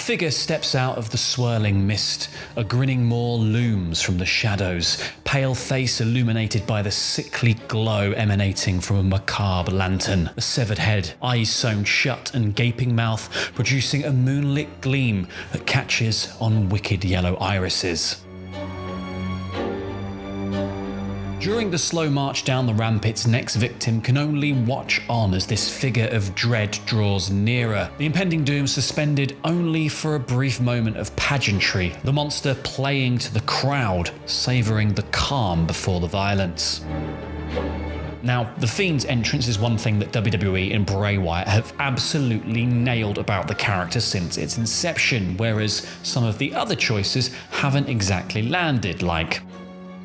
figure steps out of the swirling mist. A grinning maw looms from the shadows, pale face illuminated by the sickly glow emanating from a macabre lantern. A severed head, eyes sewn shut and gaping mouth, producing a moonlit gleam that catches on wicked yellow irises. During the slow march down the ramp, its next victim can only watch on as this figure of dread draws nearer, the impending doom suspended only for a brief moment of pageantry, the monster playing to the crowd, savouring the calm before the violence. Now, the Fiend's entrance is one thing that WWE and Bray Wyatt have absolutely nailed about the character since its inception, whereas some of the other choices haven't exactly landed, like,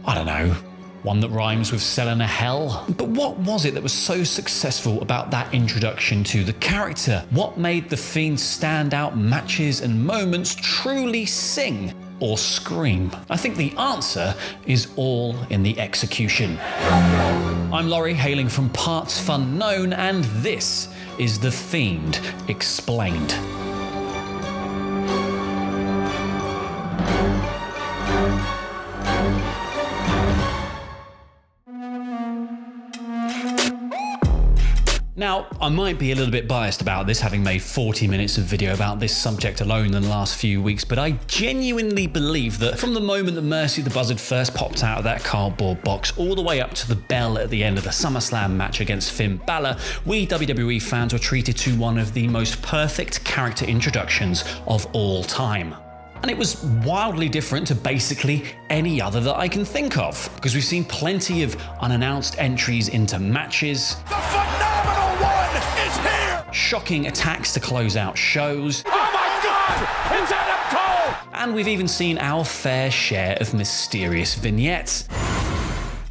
I don't know, one that rhymes with selling a hell. But what was it that was so successful about that introduction to the character? What made the Fiend standout matches and moments truly sing or scream? I think the answer is all in the execution. I'm Laurie, hailing from PartsFUNknown, and this is The Fiend Explained. Now, I might be a little bit biased about this, having made 40 minutes of video about this subject alone in the last few weeks, but I genuinely believe that from the moment that Mercy the Buzzard first popped out of that cardboard box, all the way up to the bell at the end of the SummerSlam match against Finn Balor, we WWE fans were treated to one of the most perfect character introductions of all time. And it was wildly different to basically any other that I can think of, because we've seen plenty of unannounced entries into matches, The phenomenal one is here! shocking attacks to close out shows, Oh my God! It's Adam Cole! and we've even seen our fair share of mysterious vignettes.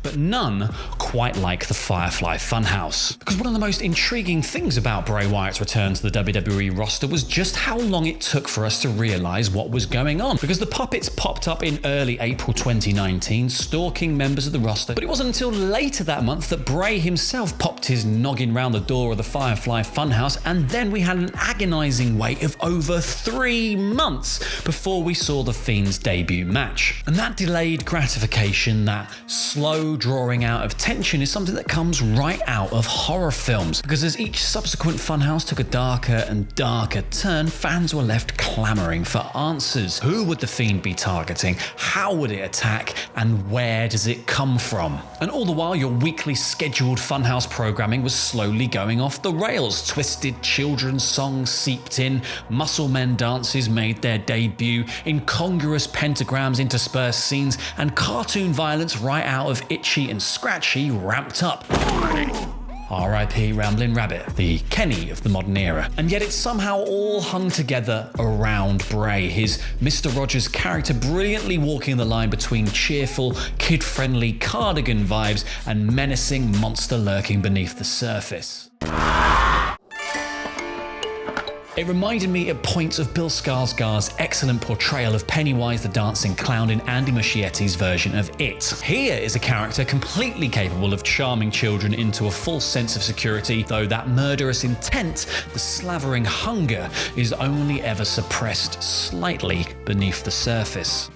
But none quite like the Firefly Funhouse. Because one of the most intriguing things about Bray Wyatt's return to the WWE roster was just how long it took for us to realise what was going on. Because the puppets popped up in early April 2019, stalking members of the roster, but it wasn't until later that month that Bray himself popped his noggin round the door of the Firefly Funhouse, and then we had an agonising wait of over 3 months before we saw the Fiend's debut match. And that delayed gratification, that slow drawing out of tension, is something that comes right out of horror films, because as each subsequent funhouse took a darker and darker turn, fans were left clamouring for answers. Who would the Fiend be targeting? How would it attack? And where does it come from? And all the while, your weekly scheduled funhouse programming was slowly going off the rails. Twisted children's songs seeped in, muscle men dances made their debut, incongruous pentagrams interspersed scenes, and cartoon violence right out of Itchy and Scratchy ramped up. R.I.P. Ramblin' Rabbit, the Kenny of the modern era. And yet it somehow all hung together around Bray, his Mr. Rogers character brilliantly walking the line between cheerful, kid-friendly cardigan vibes and menacing monster lurking beneath the surface. It reminded me at points of Bill Skarsgård's excellent portrayal of Pennywise the Dancing Clown in Andy Muschietti's version of It. Here is a character completely capable of charming children into a false sense of security, though that murderous intent, the slavering hunger, is only ever suppressed slightly beneath the surface.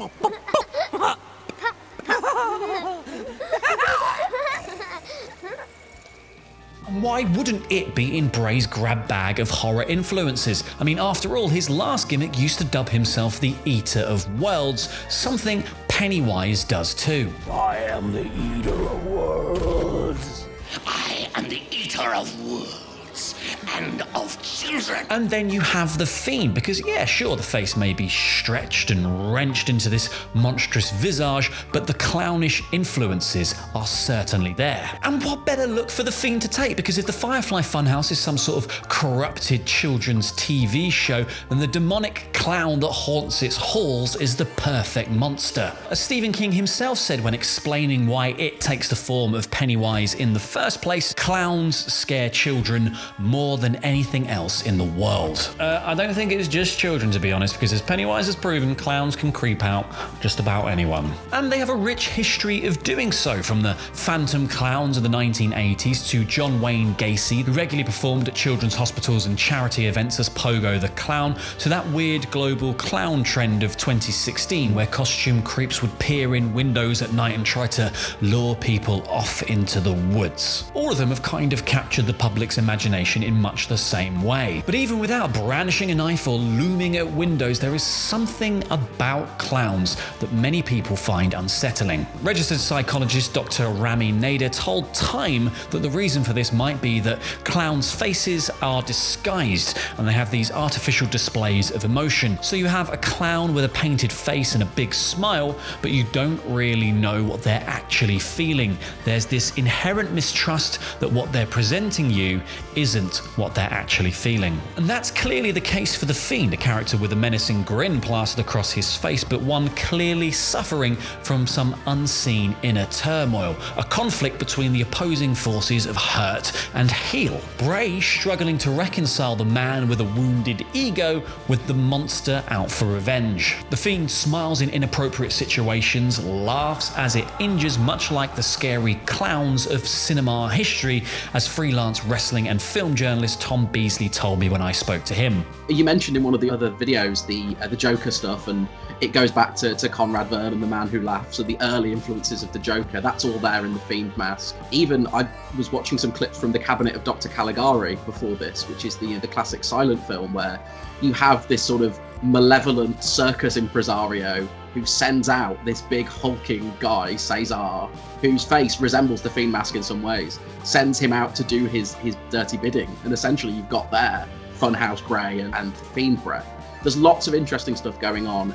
Why wouldn't it be in Bray's grab bag of horror influences? I mean, after all, his last gimmick used to dub himself the Eater of Worlds, something Pennywise does too. I am the eater of worlds. I am the eater of worlds and of children. And then you have the Fiend, because yeah, sure, the face may be stretched and wrenched into this monstrous visage, but the clownish influences are certainly there. And what better look for the Fiend to take? Because if the Firefly Funhouse is some sort of corrupted children's TV show, then the demonic clown that haunts its halls is the perfect monster. As Stephen King himself said when explaining why it takes the form of Pennywise in the first place, clowns scare children more than anything else in the world. I don't think it's just children, to be honest, because as Pennywise has proven, clowns can creep out just about anyone. And they have a rich history of doing so, from the phantom clowns of the 1980s to John Wayne Gacy, who regularly performed at children's hospitals and charity events as Pogo the Clown, to that weird global clown trend of 2016 where costume creeps would peer in windows at night and try to lure people off into the woods. All of them have kind of captured the public's imagination in much the same way. But even without brandishing a knife or looming at windows, there is something about clowns that many people find unsettling. Registered psychologist Dr. Rami Nader told Time that the reason for this might be that clowns' faces are disguised and they have these artificial displays of emotion. So you have a clown with a painted face and a big smile, but you don't really know what they're actually feeling. There's this inherent mistrust that what they're presenting you isn't what they're actually feeling. And that's clearly the case for the Fiend, a character with a menacing grin plastered across his face, but one clearly suffering from some unseen inner turmoil, a conflict between the opposing forces of hurt and heal. Bray struggling to reconcile the man with a wounded ego with the monster out for revenge. The Fiend smiles in inappropriate situations, laughs as it injures, much like the scary clowns of cinema history, as freelance wrestling and film journalist Tom Beasley told me when I spoke to him. You mentioned in one of the other videos the Joker stuff, and it goes back to Conrad Verne and The Man Who Laughs, and the early influences of the Joker. That's all there in the Fiend mask. Even I was watching some clips from The Cabinet of Dr. Caligari before this, which is the classic silent film where you have this sort of malevolent circus impresario who sends out this big hulking guy, Cesar, whose face resembles the Fiend mask in some ways, sends him out to do his dirty bidding. And essentially you've got there Funhouse Bray and Fiend Bray. There's lots of interesting stuff going on.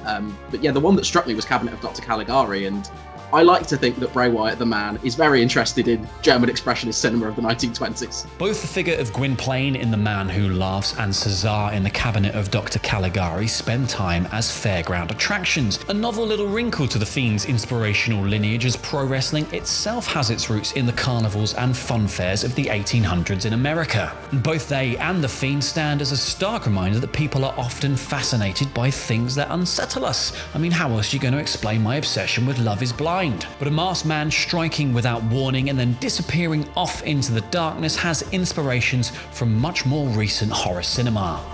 But yeah, the one that struck me was Cabinet of Dr. Caligari, and I like to think that Bray Wyatt, the man, is very interested in German expressionist cinema of the 1920s. Both the figure of Gwynplaine in The Man Who Laughs and Cesar in The Cabinet of Dr. Caligari spend time as fairground attractions, a novel little wrinkle to the Fiend's inspirational lineage, as pro wrestling itself has its roots in the carnivals and fun fairs of the 1800s in America. Both they and the Fiend stand as a stark reminder that people are often fascinated by things that unsettle us. I mean, how else are you going to explain my obsession with Love Is Blind? But a masked man striking without warning and then disappearing off into the darkness has inspirations from much more recent horror cinema.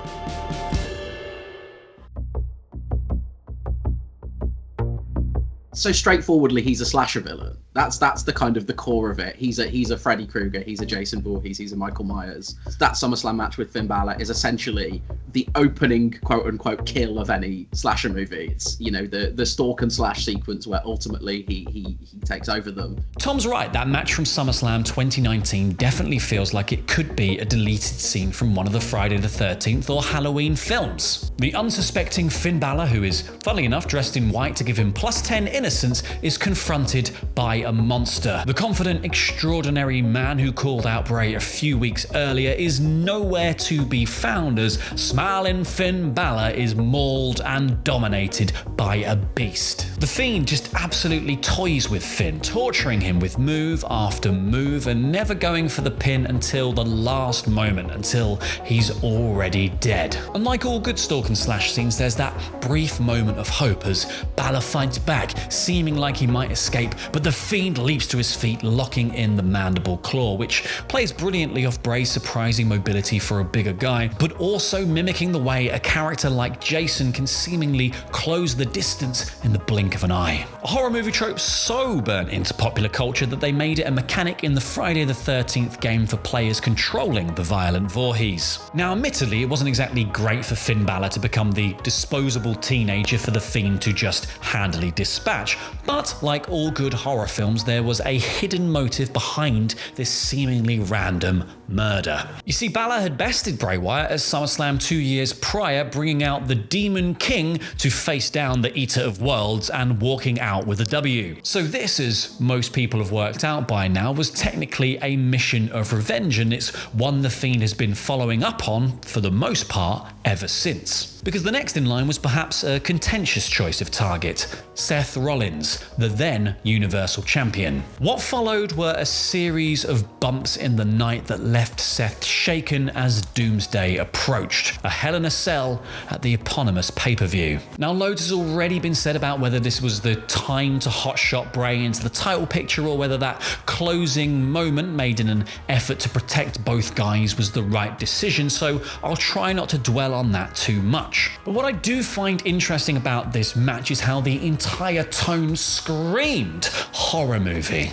So straightforwardly, he's a slasher villain. That's the kind of the core of it. He's a Freddy Krueger, he's a Jason Voorhees, he's a Michael Myers. That SummerSlam match with Finn Balor is essentially the opening quote unquote kill of any slasher movie. It's, you know, the stalk and slash sequence where ultimately he takes over them. Tom's right, that match from SummerSlam 2019 definitely feels like it could be a deleted scene from one of the Friday the 13th or Halloween films. The unsuspecting Finn Balor, who is, funnily enough, dressed in white to give him +10 innocence, is confronted by a monster. The confident, extraordinary man who called out Bray a few weeks earlier is nowhere to be found, as smiling Finn Balor is mauled and dominated by a beast. The Fiend just absolutely toys with Finn, torturing him with move after move and never going for the pin until the last moment, until he's already dead. Unlike all good stalk and slash scenes, there's that brief moment of hope as Balor fights back, seeming like he might escape, but the Fiend leaps to his feet, locking in the mandible claw, which plays brilliantly off Bray's surprising mobility for a bigger guy, but also mimicking the way a character like Jason can seemingly close the distance in the blink of an eye. A horror movie trope so burnt into popular culture that they made it a mechanic in the Friday the 13th game for players controlling the violent Voorhees. Now, admittedly, it wasn't exactly great for Finn Balor to become the disposable teenager for the Fiend to just handily dispatch, but like all good horror films, there was a hidden motive behind this seemingly random murder. You see, Balor had bested Bray Wyatt at SummerSlam 2 years prior, bringing out the Demon King to face down the Eater of Worlds and walking out with a W. So this, as most people have worked out by now, was technically a mission of revenge, and it's one the Fiend has been following up on, for the most part, ever since. because the next in line was perhaps a contentious choice of target: Seth Rollins, the then Universal Champion. What followed were a series of bumps in the night that left Seth shaken as Doomsday approached, a Hell in a Cell at the eponymous pay-per-view. Now, loads has already been said about whether this was the time to hotshot Bray into the title picture, or whether that closing moment made in an effort to protect both guys was the right decision, so I'll try not to dwell on that too much. But what I do find interesting about this match is how the entire tone screamed horror movie.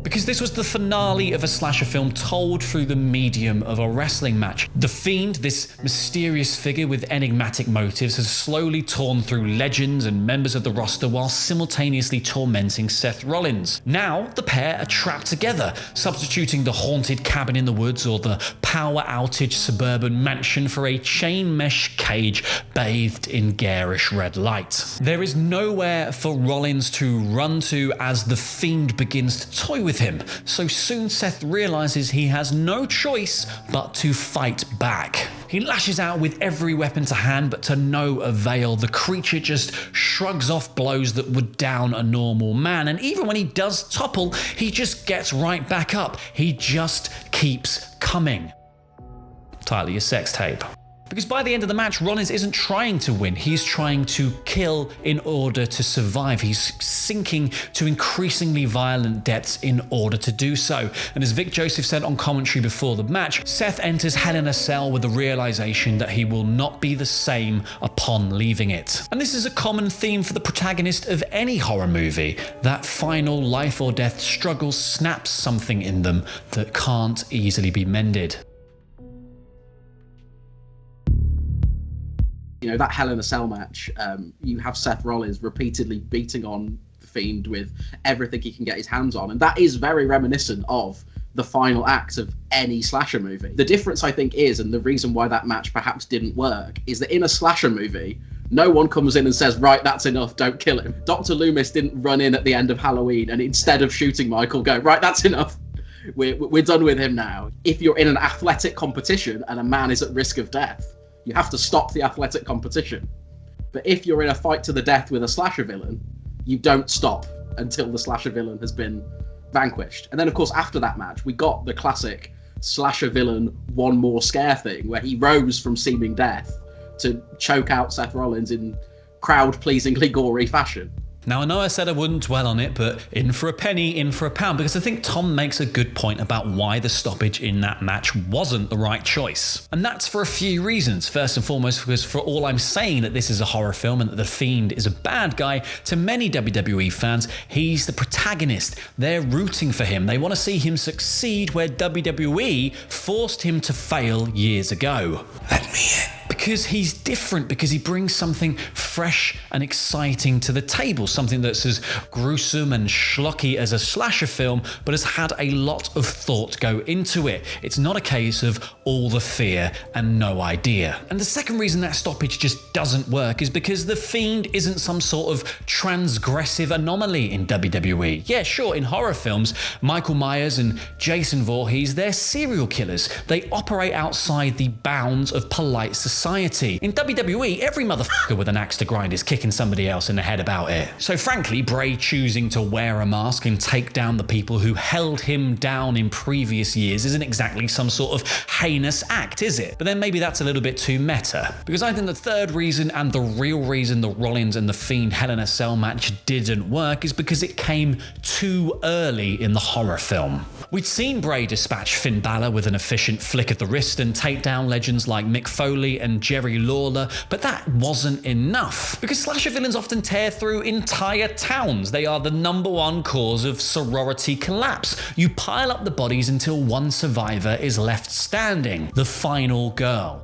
Because this was the finale of a slasher film told through the medium of a wrestling match. The Fiend, this mysterious figure with enigmatic motives, has slowly torn through legends and members of the roster while simultaneously tormenting Seth Rollins. Now, the pair are trapped together, substituting the haunted cabin in the woods or the power outage suburban mansion for a chain mesh cage bathed in garish red light. There is nowhere for Rollins to run to as the Fiend begins to toy with him, so soon Seth realizes he has no choice but to fight back. He lashes out with every weapon to hand, but to no avail. The creature just shrugs off blows that would down a normal man, and even when he does topple, he just gets right back up. He just keeps coming. Title of your sex tape. Because by the end of the match, Rollins isn't trying to win, he's trying to kill in order to survive. He's sinking to increasingly violent depths in order to do so. And as Vic Joseph said on commentary before the match, Seth enters Hell in a Cell with the realization that he will not be the same upon leaving it. And this is a common theme for the protagonist of any horror movie. That final life or death struggle snaps something in them that can't easily be mended. You know, that Hell in a Cell match, you have Seth Rollins repeatedly beating on the Fiend with everything he can get his hands on, and that is very reminiscent of the final act of any slasher movie. The difference, I think, is, and the reason why that match perhaps didn't work, is that in a slasher movie, no one comes in and says, right, that's enough, don't kill him. Dr. Loomis didn't run in at the end of Halloween and instead of shooting Michael go, right, that's enough. We're done with him now. If you're in an athletic competition and a man is at risk of death, you have to stop the athletic competition. But if you're in a fight to the death with a slasher villain, you don't stop until the slasher villain has been vanquished. And then, of course, after that match, we got the classic slasher villain one more scare thing, where he rose from seeming death to choke out Seth Rollins in crowd-pleasingly gory fashion. Now, I know I said I wouldn't dwell on it, but in for a penny, in for a pound, because I think Tom makes a good point about why the stoppage in that match wasn't the right choice. And that's for a few reasons. First and foremost, because for all I'm saying that this is a horror film and that the Fiend is a bad guy, to many WWE fans, he's the protagonist. They're rooting for him. They want to see him succeed where WWE forced him to fail years ago. Let me in. Because he's different, because he brings something fresh and exciting to the table, something that's as gruesome and schlocky as a slasher film, but has had a lot of thought go into it. It's not a case of all the fear and no idea. And the second reason that stoppage just doesn't work is because the Fiend isn't some sort of transgressive anomaly in WWE. Yeah, sure, in horror films, Michael Myers and Jason Voorhees, they're serial killers. They operate outside the bounds of polite society. In WWE, every motherfucker with an axe to grind is kicking somebody else in the head about it. So frankly, Bray choosing to wear a mask and take down the people who held him down in previous years isn't exactly some sort of heinous act, is it? But then maybe that's a little bit too meta. Because I think the third reason, and the real reason the Rollins and the Fiend Hell in a Cell match didn't work, is because it came too early in the horror film. We'd seen Bray dispatch Finn Balor with an efficient flick of the wrist and take down legends like Mick Foley and Jerry Lawler, but that wasn't enough. Because slasher villains often tear through entire towns. They are the #1 cause of sorority collapse. You pile up the bodies until one survivor is left standing, the final girl.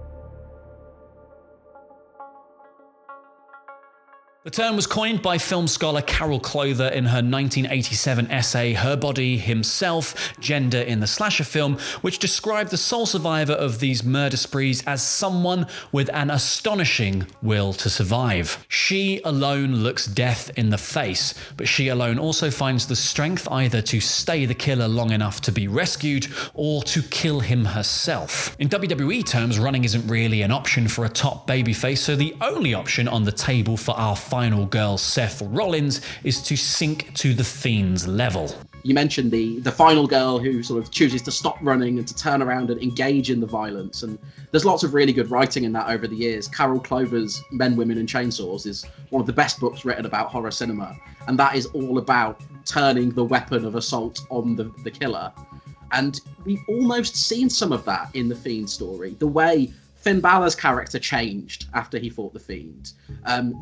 The term was coined by film scholar Carol Clover in her 1987 essay Her Body, Himself, Gender in the Slasher Film, which described the sole survivor of these murder sprees as someone with an astonishing will to survive. She alone looks death in the face, but she alone also finds the strength either to stay the killer long enough to be rescued or to kill him herself. In WWE terms, running isn't really an option for a top babyface, so the only option on the table for our final girl, Seth Rollins, is to sink to the Fiend's level. You mentioned the final girl who sort of chooses to stop running and to turn around and engage in the violence, and there's lots of really good writing in that over the years. Carol Clover's Men, Women and Chainsaws is one of the best books written about horror cinema, and that is all about turning the weapon of assault on the killer. And we've almost seen some of that in the Fiend story. The way Finn Balor's character changed after he fought the Fiend.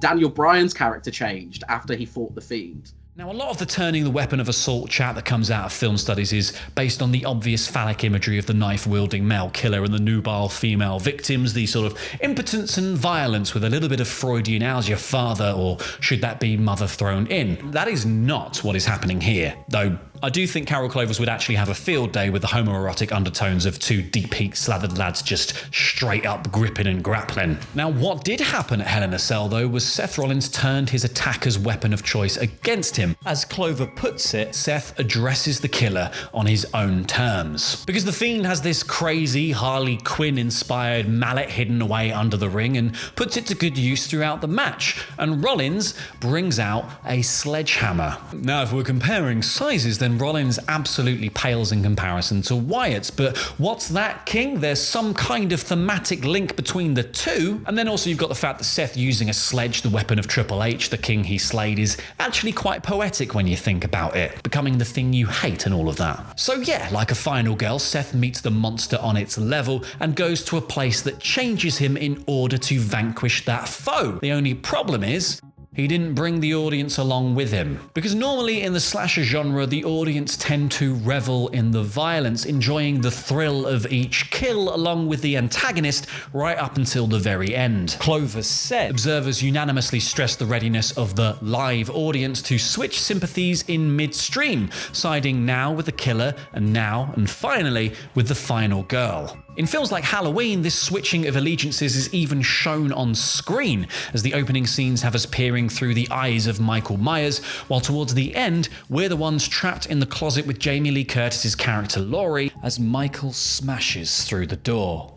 Daniel Bryan's character changed after he fought the Fiend. Now, a lot of the turning the weapon of assault chat that comes out of film studies is based on the obvious phallic imagery of the knife-wielding male killer and the nubile female victims, the sort of impotence and violence with a little bit of Freudian "how's your father," or should that be mother thrown in. That is not what is happening here, though I do think Carol Clovers would actually have a field day with the homoerotic undertones of two deep heat slathered lads just straight up gripping and grappling. Now, what did happen at Hell in a Cell, though, was Seth Rollins turned his attacker's weapon of choice against him. As Clover puts it, Seth addresses the killer on his own terms. Because the Fiend has this crazy Harley Quinn-inspired mallet hidden away under the ring and puts it to good use throughout the match, and Rollins brings out a sledgehammer. Now, if we're comparing sizes, then Rollins absolutely pales in comparison to Wyatt's, but what's that, King? There's some kind of thematic link between the two. And then also you've got the fact that Seth using a sledge, the weapon of Triple H, the king he slayed, is actually quite poetic when you think about it, becoming the thing you hate and all of that. So yeah, like a final girl, Seth meets the monster on its level and goes to a place that changes him in order to vanquish that foe. The only problem is, he didn't bring the audience along with him. Because normally in the slasher genre, the audience tend to revel in the violence, enjoying the thrill of each kill along with the antagonist right up until the very end. Clover said, observers unanimously stressed the readiness of the live audience to switch sympathies in midstream, siding now with the killer and now and finally with the final girl. In films like Halloween, this switching of allegiances is even shown on screen, as the opening scenes have us peering through the eyes of Michael Myers, while towards the end, we're the ones trapped in the closet with Jamie Lee Curtis's character Laurie, as Michael smashes through the door.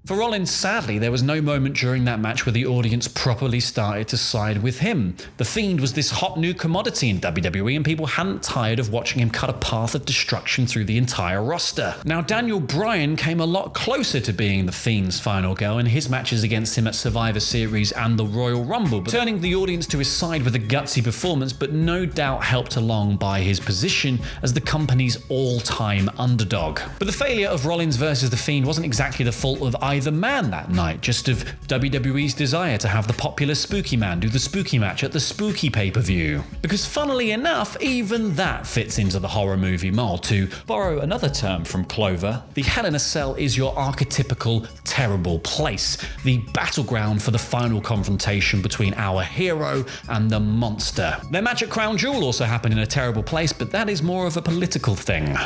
For Rollins, sadly, there was no moment during that match where the audience properly started to side with him. The Fiend was this hot new commodity in WWE, and people hadn't tired of watching him cut a path of destruction through the entire roster. Now, Daniel Bryan came a lot closer to being the Fiend's final girl in his matches against him at Survivor Series and the Royal Rumble, but turning the audience to his side with a gutsy performance, but no doubt helped along by his position as the company's all-time underdog. But the failure of Rollins versus the Fiend wasn't exactly the fault of either man that night, just of WWE's desire to have the popular Spooky Man do the spooky match at the Spooky pay-per-view. Because funnily enough, even that fits into the horror movie mold. To borrow another term from Clover, the Hell in a Cell is your archetypical terrible place, the battleground for the final confrontation between our hero and the monster. Their match at Crown Jewel also happened in a terrible place, but that is more of a political thing.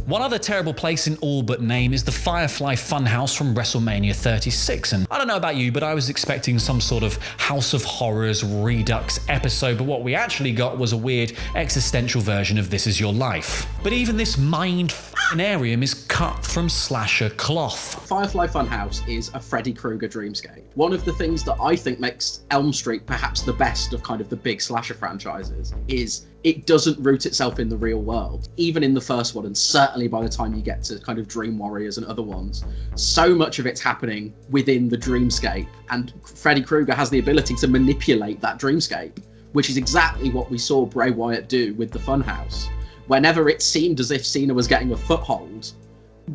One other terrible place in all but name is the Firefly Funhouse from WrestleMania 36, and I don't know about you, but I was expecting some sort of House of Horrors Redux episode, but what we actually got was a weird existential version of This Is Your Life. But even this mind-f***ing is cut from slasher cloth. Firefly Funhouse is a Freddy Krueger dreamscape. One of the things that I think makes Elm Street perhaps the best of kind of the big slasher franchises is it doesn't root itself in the real world. Even in the first one, and certainly by the time you get to kind of Dream Warriors and other ones, so much of it's happening within the dreamscape, and Freddy Krueger has the ability to manipulate that dreamscape, which is exactly what we saw Bray Wyatt do with the Funhouse. Whenever it seemed as if Cena was getting a foothold,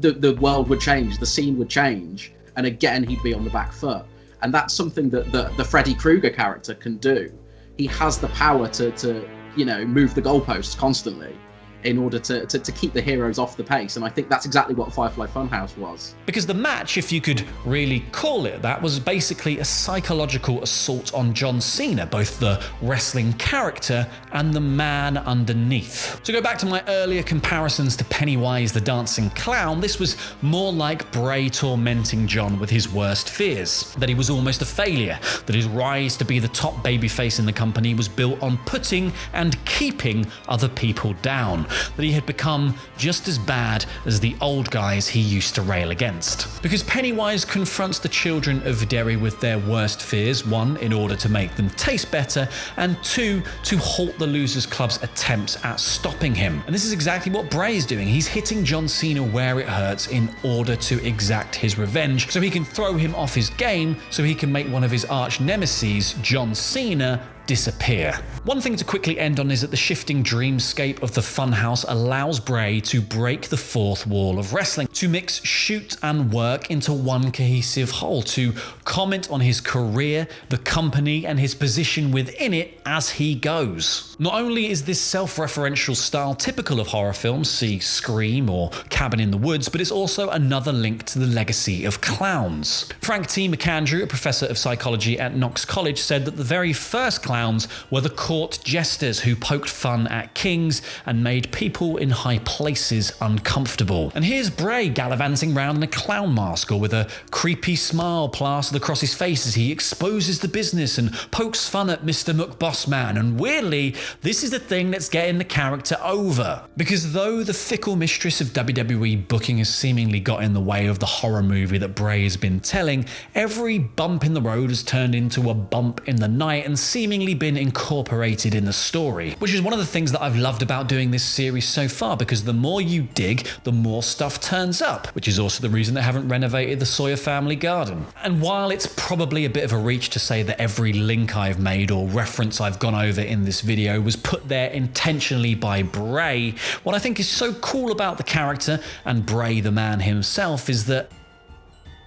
the world would change, the scene would change, and again he'd be on the back foot. And that's something that the Freddy Krueger character can do. He has the power to move the goalposts constantly. in order to keep the heroes off the pace. And I think that's exactly what Firefly Funhouse was. Because the match, if you could really call it that, was basically a psychological assault on John Cena, both the wrestling character and the man underneath. To go back to my earlier comparisons to Pennywise the Dancing Clown, this was more like Bray tormenting John with his worst fears. That he was almost a failure, that his rise to be the top babyface in the company was built on putting and keeping other people down, that he had become just as bad as the old guys he used to rail against. Because Pennywise confronts the children of Derry with their worst fears, one, in order to make them taste better, and two, to halt the Losers Club's attempts at stopping him. And this is exactly what Bray is doing. He's hitting John Cena where it hurts in order to exact his revenge, so he can throw him off his game, so he can make one of his arch nemesis, John Cena, disappear. One thing to quickly end on is that the shifting dreamscape of the Funhouse allows Bray to break the fourth wall of wrestling, to mix shoot and work into one cohesive whole, to comment on his career, the company, and his position within it as he goes. Not only is this self-referential style typical of horror films, see Scream or Cabin in the Woods, but it's also another link to the legacy of clowns. Frank T. McAndrew, a professor of psychology at Knox College, said that the very first clowns were the court jesters who poked fun at kings and made people in high places uncomfortable. And here's Bray gallivanting round in a clown mask or with a creepy smile plastered across his face as he exposes the business and pokes fun at Mr. McBossman. And weirdly, this is the thing that's getting the character over. Because though the fickle mistress of WWE booking has seemingly got in the way of the horror movie that Bray has been telling, every bump in the road has turned into a bump in the night and seemingly been incorporated in the story, which is one of the things that I've loved about doing this series so far, because the more you dig, the more stuff turns up, which is also the reason they haven't renovated the Sawyer family garden. And while it's probably a bit of a reach to say that every link I've made or reference I've gone over in this video was put there intentionally by Bray, what I think is so cool about the character and Bray the man himself is that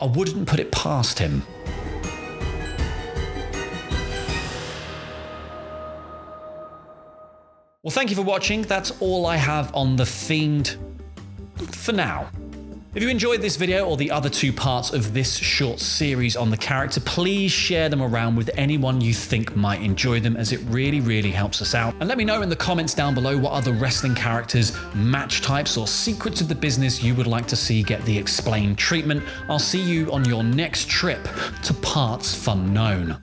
I wouldn't put it past him. Well, thank you for watching. That's all I have on The Fiend for now. If you enjoyed this video or the other two parts of this short series on the character, please share them around with anyone you think might enjoy them, as it really, really helps us out. And let me know in the comments down below what other wrestling characters, match types, or secrets of the business you would like to see get the explained treatment. I'll see you on your next trip to PartsFUNknown.